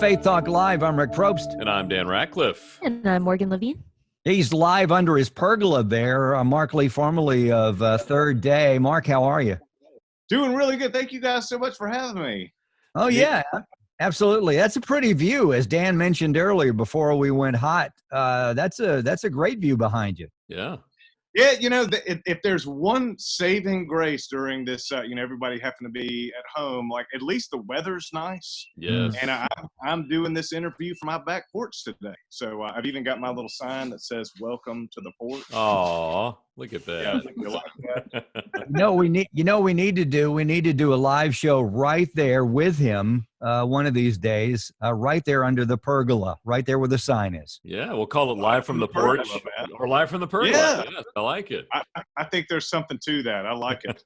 Faith Talk Live. I'm Rick Probst. And I'm Dan Ratcliffe. And I'm Morgan Levine. He's live under his pergola there. Mark Lee, formerly of Third Day. Mark, how are you? Doing really good. Thank you guys so much for having me. Oh, yeah, absolutely. That's a pretty view, as Dan mentioned earlier before we went hot. That's a great view behind you. Yeah. Yeah, you know, if there's one saving grace during this, everybody having to be at home, like at least the weather's nice. Yes. And I'm doing this interview from my back porch today. So I've even got my little sign that says, "Welcome to the porch." Oh, look at that. Yeah, you like that? We need to do a live show right there with him one of these days, right there under the pergola, right there where the sign is. Yeah, we'll call it Live from the Porch or Live from the Pergola. Yeah. Yes, I like it. I think there's something to that. I like it.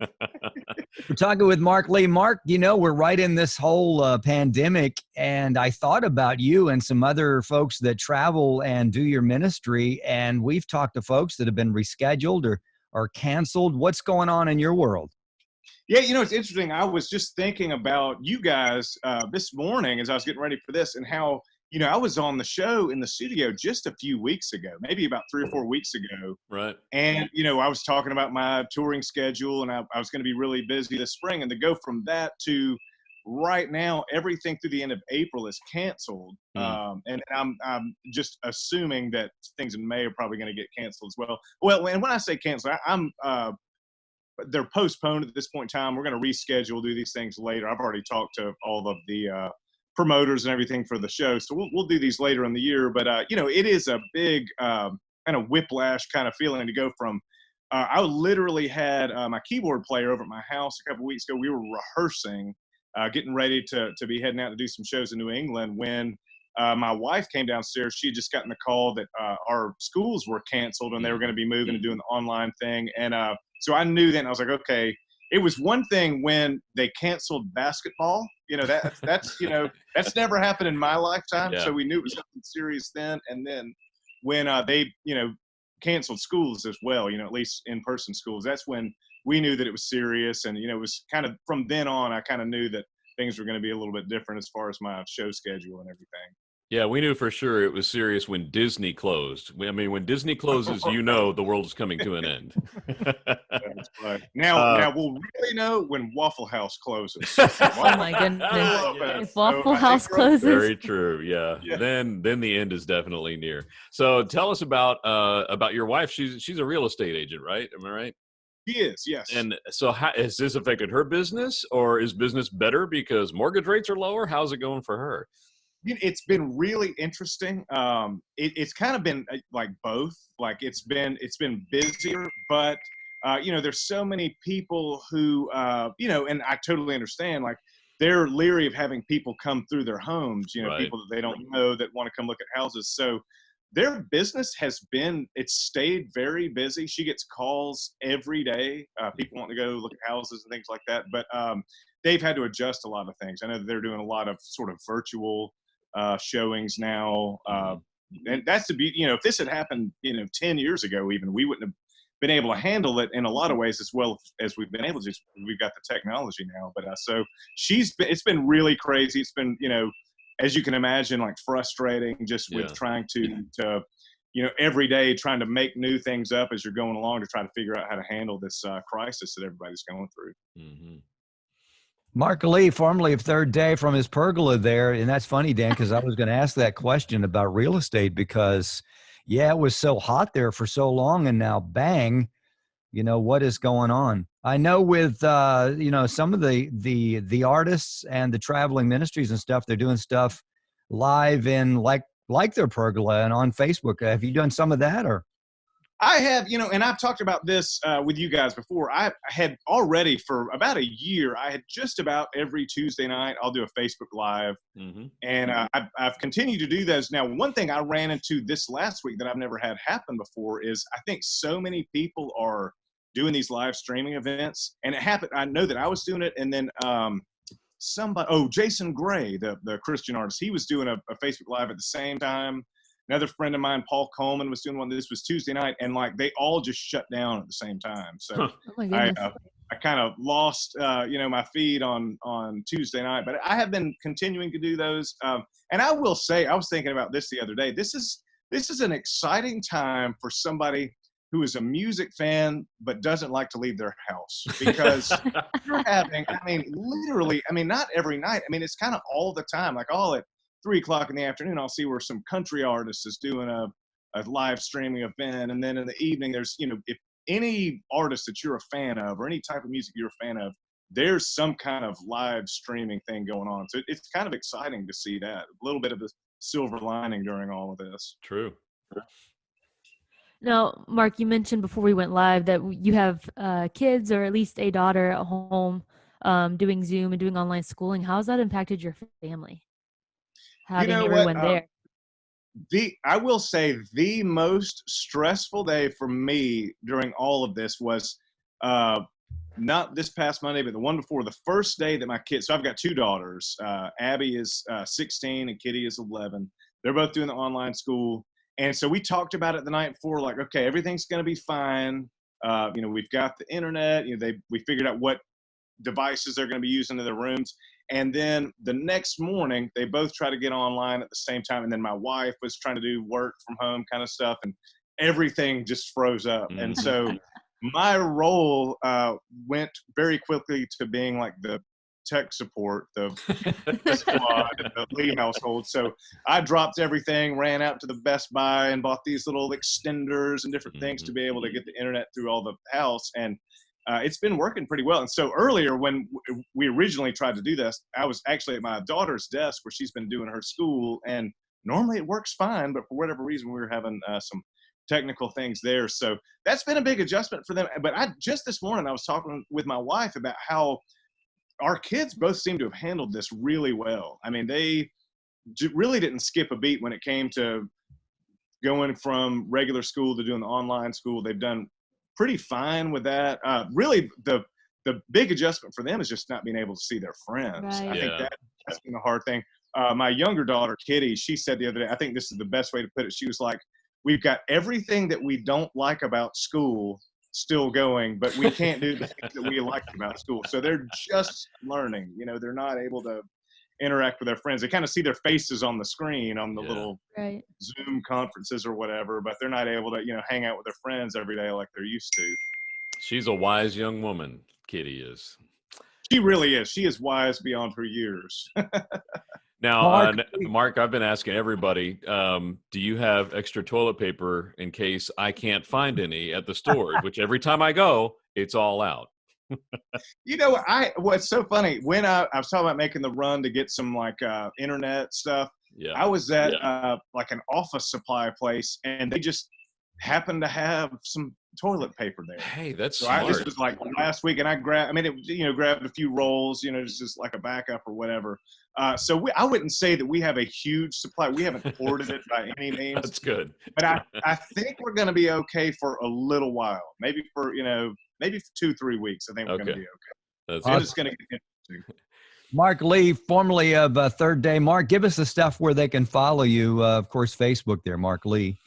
We're talking with Mark Lee. Mark, we're right in this whole pandemic, and I thought about you and some other folks that travel and do your ministry, and we've talked to folks that have been rescheduled or canceled. What's going on in your world? Yeah, it's interesting. I was just thinking about you guys this morning as I was getting ready for this, and how, I was on the show in the studio just a few weeks ago, maybe about 3 or 4 weeks ago. Right. And, I was talking about my touring schedule, and I was going to be really busy this spring. And to go from that to right now, everything through the end of April is canceled. And I'm just assuming that things in May are probably going to get canceled as well. Well, and when I say canceled, they're postponed at this point in time. We're going to reschedule, do these things later. I've already talked to all of the promoters and everything for the show, so we'll do these later in the year. But it is a big kind of whiplash kind of feeling to go from. I literally had my keyboard player over at my house a couple weeks ago. We were rehearsing, getting ready to be heading out to do some shows in New England when my wife came downstairs. She had just gotten the call that our schools were canceled and they were going to be moving and doing the online thing. And so I knew then, I was like, okay, it was one thing when they canceled basketball. That's that's never happened in my lifetime. Yeah. So we knew it was something serious then. And then when they, canceled schools as well, at least in-person schools, that's when we knew that it was serious. And, it was kind of from then on, I kind of knew that things were going to be a little bit different as far as my show schedule and everything. Yeah, we knew for sure it was serious when Disney closed. When Disney closes, the world is coming to an end. That's right. Now we'll really know when Waffle House closes. Oh my goodness! If Waffle House closes, very true. Yeah. Then the end is definitely near. So tell us about your wife. She's a real estate agent, right? Am I right? She is, yes. And so has this affected her business, or is business better because mortgage rates are lower? How's it going for her? It's been really interesting. It's kind of been like both. Like it's been busier, but there's so many people who and I totally understand. Like they're leery of having people come through their homes. Right. People that they don't know that want to come look at houses. So their business it's stayed very busy. She gets calls every day. People want to go look at houses and things like that. But they've had to adjust a lot of things. I know that they're doing a lot of sort of virtual showings now. And that's the beauty. If this had happened, 10 years ago, even, we wouldn't have been able to handle it in a lot of ways as well as we've been able to. We've got the technology now. But so it's been really crazy. It's been, as you can imagine, like frustrating just with trying to every day trying to make new things up as you're going along to try to figure out how to handle this crisis that everybody's going through. Mm-hmm. Mark Lee, formerly of Third Day, from his pergola there. And that's funny, Dan, because I was going to ask that question about real estate because, it was so hot there for so long. And now, bang, what is going on? I know with, some of the artists and the traveling ministries and stuff, they're doing stuff live in like their pergola and on Facebook. Have you done some of that or? I have, and I've talked about this with you guys before. I had already for about a year, I had just about every Tuesday night, I'll do a Facebook Live. Mm-hmm. And I've continued to do those. Now, one thing I ran into this last week that I've never had happen before is I think so many people are doing these live streaming events. And it happened, I know that I was doing it. And then Jason Gray, the Christian artist, he was doing a Facebook Live at the same time. another friend of mine, Paul Coleman, was doing one. This was Tuesday night, and like they all just shut down at the same time. So Huh. Oh my I goodness. I kind of lost my feed on Tuesday night, but I have been continuing to do those. And I will say, I was thinking about this the other day. This is an exciting time for somebody who is a music fan but doesn't like to leave their house, because you're having, I mean, literally, I mean, not every night. I mean, it's kind of all the time. Like all at 3:00 in the afternoon, I'll see where some country artist is doing a live streaming event, and then in the evening, there's if any artist that you're a fan of or any type of music you're a fan of, there's some kind of live streaming thing going on. So it's kind of exciting to see that, a little bit of a silver lining during all of this. True. Now, Mark, you mentioned before we went live that you have kids, or at least a daughter at home, doing Zoom and doing online schooling. How has that impacted your family? Having know what? everyone there. I will say the most stressful day for me during all of this was not this past Monday, but the one before, the first day that my kids, so I've got two daughters. Abby is 16 and Kitty is 11. They're both doing the online school. And so we talked about it the night before, like, okay, everything's going to be fine. We've got the internet. We figured out what devices they're going to be using in their rooms. And then the next morning, they both try to get online at the same time. And then my wife was trying to do work from home kind of stuff, and everything just froze up. Mm. And so my role went very quickly to being like the tech support, the squad, the Lee household. So I dropped everything, ran out to the Best Buy and bought these little extenders and different things to be able to get the internet through all the house. And it's been working pretty well. And so earlier, when we originally tried to do this, I was actually at my daughter's desk where she's been doing her school, and normally it works fine, but for whatever reason, we were having some technical things there. So that's been a big adjustment for them. But just this morning, I was talking with my wife about how our kids both seem to have handled this really well. I mean, they really didn't skip a beat when it came to going from regular school to doing the online school. They've done pretty fine with that. Really, the big adjustment for them is just not being able to see their friends. Right. I think Yeah. that's been a hard thing. My younger daughter, Kitty, she said the other day, I think this is the best way to put it. She was like, we've got everything that we don't like about school still going, but we can't do the things that we like about school. So they're just learning. They're not able to interact with their friends. They kind of see their faces on the screen on the Yeah. little Right. Zoom conferences or whatever, but they're not able to, hang out with their friends every day like they're used to. She's a wise young woman, Kitty is. She really is. She is wise beyond her years. Now, Mark, Mark, I've been asking everybody, do you have extra toilet paper in case I can't find any at the stores? Which every time I go, it's all out. What's so funny, when I was talking about making the run to get some like internet stuff, Yeah. I was at like an office supply place, and they just happened to have some toilet paper there. Hey, that's So smart. this was like last week, and I grabbed a few rolls, just like a backup or whatever. So I wouldn't say that we have a huge supply. We haven't hoarded it by any means, That's good. but I think we're going to be okay for a little while. Maybe for 2-3 weeks. I think we're going to Okay. be okay. That's Then good. it's going to get interesting. Mark Lee, formerly of Third Day. Mark, give us the stuff where they can follow you. Of course, Facebook there, Mark Lee.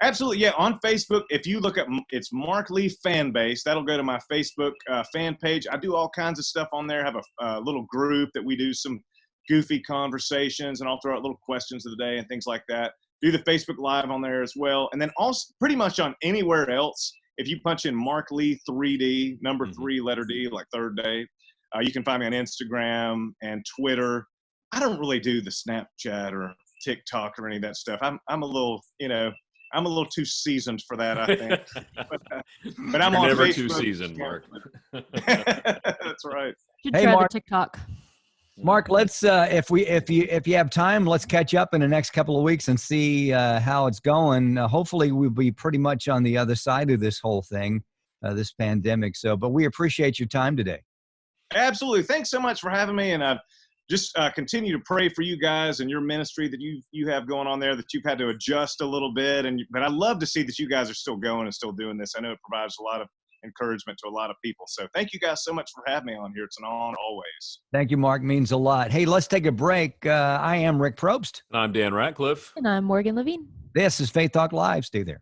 Absolutely, yeah. On Facebook, if you look at it's Mark Lee Fan Base, that'll go to my Facebook fan page. I do all kinds of stuff on there. I have a little group that we do some goofy conversations, and I'll throw out little questions of the day and things like that. Do the Facebook Live on there as well, and then also pretty much on anywhere else. If you punch in Mark Lee 3D, number 3, letter D, like Third Day, you can find me on Instagram and Twitter. I don't really do the Snapchat or TikTok or any of that stuff. I'm a little, I'm a little too seasoned for that, I think. But I'm You're on never Facebook. too seasoned, Mark. That's right. Should Hey, try Mark. the TikTok. Mark, let's if you have time, let's catch up in the next couple of weeks and see how it's going. Hopefully, we'll be pretty much on the other side of this whole thing, this pandemic. But we appreciate your time today. Absolutely. Thanks so much for having me. And just continue to pray for you guys and your ministry that you have going on there, that you've had to adjust a little bit. But I love to see that you guys are still going and still doing this. I know it provides a lot of encouragement to a lot of people. So thank you guys so much for having me on here. It's an honor always. Thank you, Mark. Means a lot. Hey, let's take a break. I am Rick Probst. I'm Dan Ratcliffe. And I'm Morgan Levine. This is Faith Talk Live. Stay there.